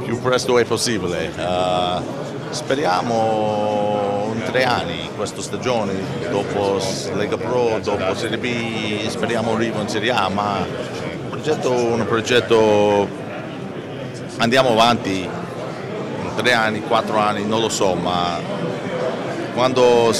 più presto è possibile. Speriamo in 3 anni, questa stagione, dopo Lega Pro, dopo Serie B, speriamo arrivo in Serie A, ma un progetto andiamo avanti in 3 anni, 4 anni, non lo so, ma quando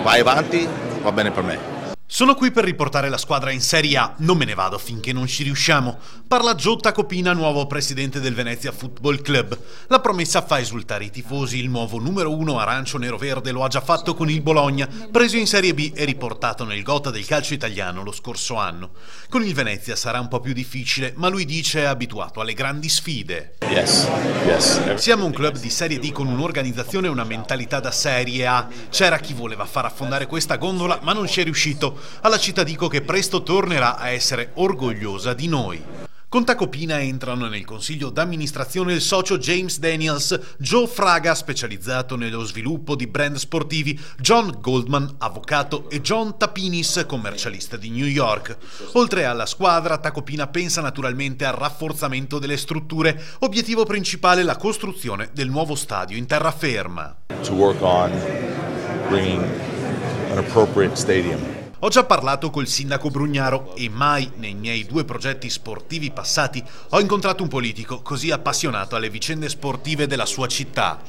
vai avanti va bene per me. Sono qui per riportare la squadra in Serie A, non me ne vado finché non ci riusciamo. Parla Joe Tacopina, nuovo presidente del Venezia Football Club. La promessa fa esultare i tifosi, il nuovo numero 1 arancio-nero-verde lo ha già fatto con il Bologna, preso in Serie B e riportato nel Gotha del calcio italiano lo scorso anno. Con il Venezia sarà un po' più difficile, ma lui dice è abituato alle grandi sfide. Yes. Siamo un club di Serie D con un'organizzazione e una mentalità da Serie A. C'era chi voleva far affondare questa gondola, ma non ci è riuscito. Alla città dico che presto tornerà a essere orgogliosa di noi. Con Tacopina entrano nel consiglio d'amministrazione il socio James Daniels, Joe Fraga, specializzato nello sviluppo di brand sportivi, John Goldman, avvocato, e John Tapinis, commercialista di New York. Oltre alla squadra, Tacopina pensa naturalmente al rafforzamento delle strutture, obiettivo principale la costruzione del nuovo stadio in terraferma. To work on bringing an appropriate stadium. Ho già parlato col sindaco Brugnaro e mai nei miei 2 progetti sportivi passati ho incontrato un politico così appassionato alle vicende sportive della sua città.